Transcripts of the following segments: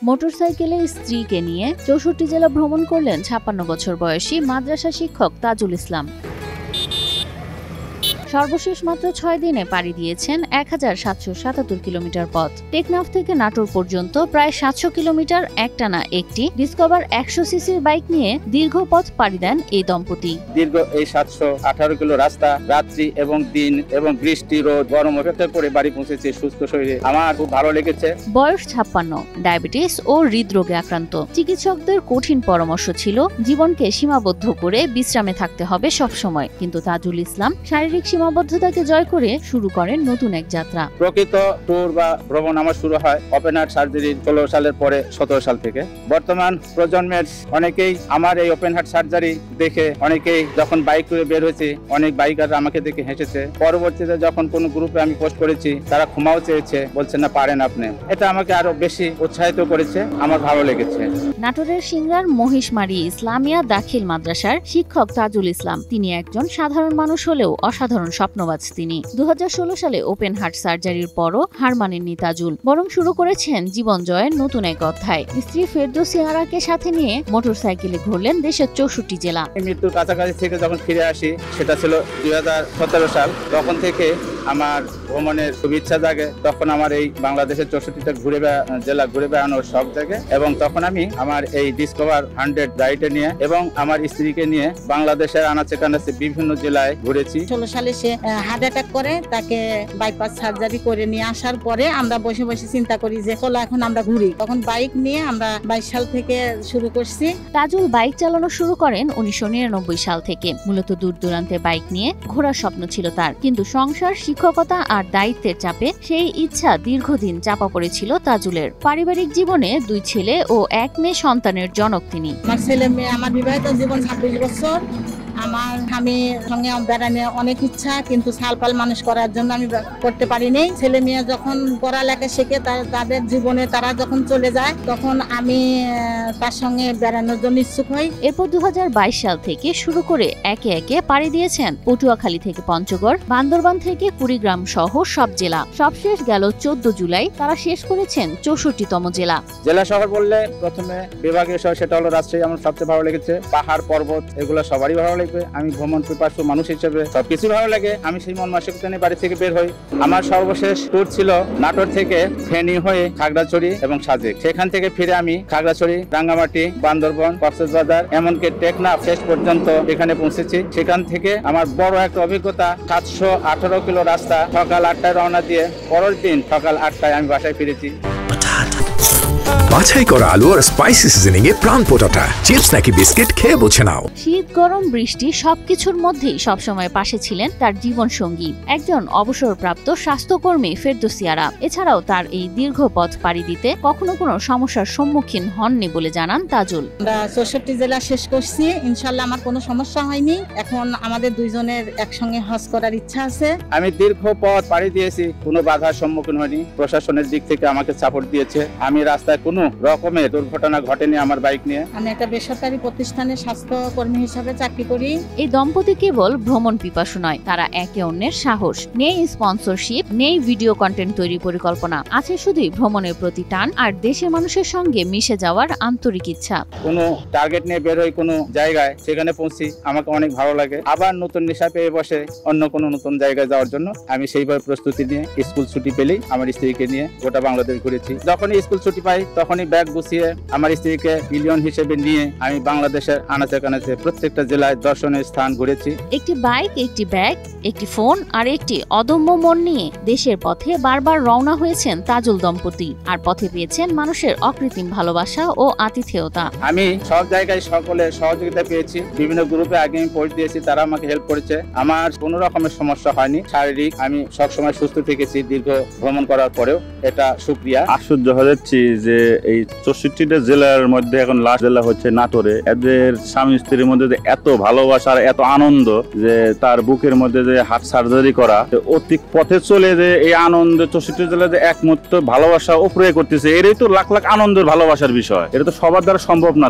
মোটরসাইকেলে স্ত্রীকে নিয়ে ৬৪ জেলা ভ্রমণ করলেন ৫৬ বছর বয়সী মাদ্রাসা শিক্ষক তাজুল ইসলাম। সর্বশেষ মাত্র ৬ দিনে পাড়ি দিয়েছেন ১৭৭৭ কিলোমিটার পথ। টেকনাফ থেকে নাটোর পর্যন্ত প্রায় ৭০০ কিলোমিটার একটানা একটি ডিসকভার ১০০ সিসির বাইক নিয়ে দীর্ঘ পথ পাড়ি দেন এই দম্পতি। দীর্ঘ এই ৭১৮ কিলো রাস্তা রাত্রি এবং দিন এবং বৃষ্টি রোদ গরম অপেক্ষা করে বাড়ি পৌঁছেছি সুস্থ শরীরে। আমার খুব ভালো লেগেছে। বয়স ৫৬, ডায়াবেটিস ও হৃদরোগে আক্রান্ত। চিকিৎসকদের কঠিন পরামর্শ ছিল জীবনকে সীমাবদ্ধ করে বিশ্রামে থাকতে হবে সবসময়, কিন্তু তাজুল ইসলাম শারীরিক সীমাবদ্ধতাকে জয় করে শুরু করেন নতুন এক যাত্রা। প্রকৃত ট্যুর বা ভ্রমণ আমার শুরু হয় ওপেন হার্ট সার্জারি ১৬ সালের পরে ১৭ সাল থেকে। বর্তমান প্রজন্মের অনেকেই আমার এই ওপেন হার্ট সার্জারি দেখে অনেকেই যখন বাইক করে বের হয়েছে অনেক বাইকাররা আমাকে দেখে হেসেছে। পরবর্তীতে যখন কোনো গ্রুপে আমি পোস্ট করেছি তারা ক্ষমাও চেয়েছে, বলছেন না পারেন আপনি। এটা আমাকে আরো বেশি উৎসাহিত করেছে, আমার ভালো লেগেছে। নাটোরের সিংড়ার মহিষমারি ইসলামিয়া দাখিল মাদ্রাসার শিক্ষক তাজুল ইসলাম। তিনি একজন সাধারণ মানুষ হলেও অসাধারণ স্বপ্নবাজ তিনি। ২০১৬ সালে ওপেন হার্ট সার্জারির পরও হার মানেননি তাজুল, বরং শুরু করেছেন জীবন জয়ের নতুন এক অধ্যায়। স্ত্রী ফেরদৌসী আরাকে সাথে নিয়ে মোটরসাইকেলে ঘুরলেন দেশের ৬৪ জেলা। মৃত্যুর কাছাকাছি থেকে যখন ফিরে আসি সেটা ছিল ২০১৭ সাল। তখন থেকে আমার ভ্রমণের খুব ইচ্ছা জাগে। তখন আমার এই বাংলাদেশের ৬৪টা জেলা ঘুরে বেড়ানোর শখ জাগে এবং তখন আমি আমার এই ডিসকভার 100 গাড়িটা নিয়ে এবং আমার স্ত্রীকে নিয়ে বাংলাদেশের আনাচে কানাচে বিভিন্ন জেলায় ঘুরেছি। ১৬ সালে সে হার্ট অ্যাটাক করে, তাকে বাইপাস সার্জারি করে নিয়ে আসার পরে আমরা বসে বসে চিন্তা করি যে চলো এখন আমরা ঘুরি। তখন বাইক নিয়ে আমরা ২২ সাল থেকে শুরু করছি। তাজুল বাইক চালানো শুরু করেন ১৯৯৯ সাল থেকে। মূলত দূর দূরান্তে বাইক নিয়ে ঘোরার স্বপ্ন ছিল তার, কিন্তু সংসার, শিক্ষকতা আর দায়িত্বের চাপে সেই ইচ্ছা দীর্ঘদিন চাপা পড়েছিল তাজুলের। পারিবারিক জীবনে ২ ছেলে ও ১ মেয়ে সন্তানের জনক তিনি। আমার ছেলে মেয়ে, আমার বিবাহিত জীবন ২৬ বছর। আমার স্বামীর সঙ্গে বেড়ানোর অনেক ইচ্ছা, কিন্তু সালপাল মানুষ করার জন্য আমি করতে পারিনি। ছেলে মেয়ে যখন পড়ালেখা শেখে তাদের জীবনে তারা যখন চলে যায় তখন আমি তার সঙ্গে বেড়ানোর জন্য ইচ্ছুক হই। এরপর ২০২২ সাল থেকে শুরু করে একে একে পাড়ি দিয়েছেন পটুয়াখালী থেকে পঞ্চগড়, বান্দরবান থেকে কুড়িগ্রাম সহ সব জেলা। সবশেষ গেল ১৪ জুলাই তারা শেষ করেছেন ৬৪তম জেলা। জেলা শহর বললে প্রথমে বিভাগীয় শহর সেটা হলো রাজশাহী। আমার সবচেয়ে ভালো লেগেছে। পাহাড় পর্বত এগুলো সবারই ভালো লাগে। আমি ভ্রমণ পিপাসু মানুষ হিসেবে সবকিছু ভালো লাগে। আমি সেই মন মানসিকতা নিয়ে বাড়ি থেকে বের হই। আমার সর্বশেষ ট্যুর ছিল নাটোর থেকে ফেনী হয়ে খাগড়াছড়ি এবং সাজেক। সেখান থেকে ফিরে আমি খাগড়াছড়ি, রাঙ্গামাটি, বান্দরবন, কক্সবাজার এমনকি টেকনাফ শেষ পর্যন্ত এখানে পৌঁছেছি। সেখান থেকে আমার বড় একটা অভিজ্ঞতা। ৭১৮ কিলো রাস্তা সকাল ৮টায় রওনা দিয়ে পরের দিন সকাল ৮টায় আমি বাসায় ফিরেছি। বাছাই করা আলু আর স্পাইসি সিজনিং এ প্রাণ পোটাটা চিপস নাকি বিস্কিট খেয়ে বোঝে নাও। শীত, গরম, বৃষ্টি সবকিছুর মধ্যেই সবসময় পাশে ছিলেন তার জীবন সঙ্গী, একজন অবসরপ্রাপ্ত স্বাস্থ্যকর্মী ফেরদৌসী আরা। এছাড়াও তার এই দীর্ঘ পথ পাড়ি দিতে কখনো কোনো সমস্যার সম্মুখীন হননি বলে জানান তাজুল। আমরা ৬৪ জেলা শেষ করছি, ইনশাল্লাহ আমার কোনো সমস্যা হয়নি। এখন আমাদের দুইজনের একসঙ্গে হজ করার ইচ্ছা আছে। আমি দীর্ঘ পথ পাড়ি দিয়েছি, কোনো বাধার সম্মুখীন হয়নি। প্রশাসনের দিক থেকে আমাকে সাপোর্ট দিয়েছে। আমি রাস্তায় কোনো রকমের দুর্ঘটনা ঘটেনি আমার বাইক নিয়ে। আমি একটা বেসরকারি প্রতিষ্ঠানে স্বাস্থ্যকর্মী হিসাবে চাকরি করি। এই দম্পতি কেবল ভ্রমণ পিপাসু নয়, তারা একে অন্যের সাহস। নেই স্পন্সরশিপ, নেই ভিডিও কন্টেন্ট তৈরি পরিকল্পনা, আছে শুধুই ভ্রমণের প্রতি টান আর দেশের মানুষের সঙ্গে মিশে যাওয়ার আন্তরিক ইচ্ছা। কোনো টার্গেট নিয়ে বের হই কোনো জায়গায়, সেখানে পৌঁছি আমাকে অনেক ভালো লাগে। আবার নতুন নেশা পেয়ে বসে অন্য কোনো নতুন জায়গায় যাওয়ার জন্য আমি সেইভাবে প্রস্তুতি নিয়ে স্কুল ছুটি পেলেই আমার স্ত্রীকে নিয়ে গোটা বাংলাদেশ ঘুরেছি। যখনই স্কুল ছুটি পাই তখনই ব্যাগ গুছিয়ে আমার স্ত্রীকে পিলিয়ন হিসেবে নিয়ে আমি বাংলাদেশের আনাচে কানাচে প্রত্যেকটা জেলায় দর্শনীয় স্থান ঘুরেছি। একটি বাইক, একটি ব্যাগ, একটি ফোন আর একটি অদম্য মন নিয়ে দেশের পথে বারবার রওনা হয়েছেন তাজুল দম্পতি, আর পথে পেয়েছেন মানুষের অকৃত্রিম ভালোবাসা ও আতিথেয়তা। আমি সব জায়গায় সকলের সহযোগিতা পেয়েছি। বিভিন্ন গ্রুপে আগে আমি পোস্ট দিয়েছি, তারা আমাকে হেল্প করেছে। আমার কোনো রকমের সমস্যা হয়নি। শারীরিক আমি সবসময় সুস্থ থেকেছি দীর্ঘ ভ্রমণ করার পরেও। এটা শুকরিয়া। আশ্চর্য হয়ে যাচ্ছি যে এই ৬৪টা জেলার মধ্যে এখন লাস্ট জেলা হচ্ছে নাটোরে। এদের স্বামী স্ত্রীর মধ্যে যে এত ভালোবাসা আর এত আনন্দ, যে তার বুকের মধ্যে যে হার্ট সার্জারি করা, অতি পথে চলে যে এই আনন্দ ৬৪ জেলা যে একমাত্র ভালোবাসা উপরে করতেছে, এটাই তো লাখ লাখ আনন্দের ভালোবাসার বিষয়। এটা তো সবার দ্বারা সম্ভব না।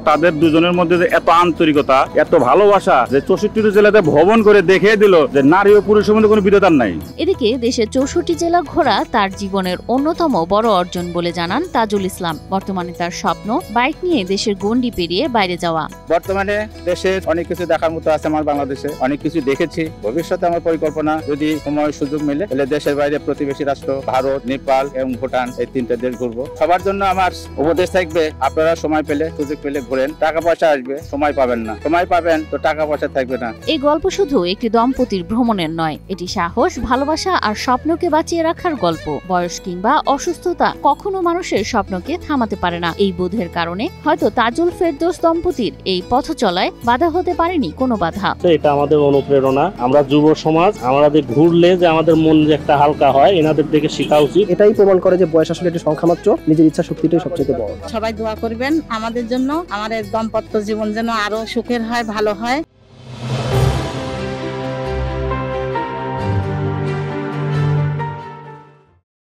তাদের দুজনের মধ্যে যে এত আন্তরিকতা, এত ভালোবাসা, যে ৬৪ জেলাতে ভ্রমণ করে দেখিয়ে দিল যে নারী ও পুরুষের মধ্যে কোনো বিরোধ নাই। এদিকে দেশের ৬৪ জেলা ঘোরা তার জীবনের অন্যতম বড় অর্জন বলে জানান তাজুল তাজুল ইসলাম। বর্তমানে তার স্বপ্ন বাইক নিয়ে দেশের গণ্ডি পেরিয়ে বাইরে যাওয়া। বর্তমানে দেশের অনেক কিছু দেখার মতো আছে আমার বাংলাদেশে, অনেক কিছু দেখেছি। ভবিষ্যতে আমার পরিকল্পনা যদি সময় সুযোগ মিলে তাহলে দেশের বাইরে প্রতিবেশী রাষ্ট্র ভারত, নেপাল এবং ভুটান এই 3টা দেশ ঘুরবো। সবার জন্য আমার উপদেশ থাকবে, আপনারা সময় পেলে সুযোগ পেলে ঘুরেন। টাকা পয়সা আসবে, সময় পাবেন না। সময় পাবেন তো টাকা পয়সা থাকবে না। এই গল্প শুধু একটি দম্পতির ভ্রমণের নয়, এটি সাহস, ভালোবাসা আর স্বপ্নকে বাঁচিয়ে রাখার গল্প। বয়স কিংবা অসুস্থতা কখনো মানুষের স্বপ্নকে থামাতে পারে না। এই বোধের কারণে হয়তো তাজুল ফেরদৌস দম্পতির এই পথ চলায় বাধা হতে পারেনি কোনো বাধা। এটা আমাদের অনুপ্রেরণা। আমরা যুব সমাজ, আমাদের ঘুরলে যে আমাদের মন যে একটা হালকা হয়, এনাদের দেখে শেখা উচিত। এটাই প্রমাণ করে যে বয়স আসলে একটা সংখ্যা মাত্র, নিজের ইচ্ছা শক্তিটাই সবচেয়ে বড়। সবাই দোয়া করবেন আমাদের জন্য, আমাদের দাম্পত্য জীবন যেন আরো সুখের হয়, ভালো হয়।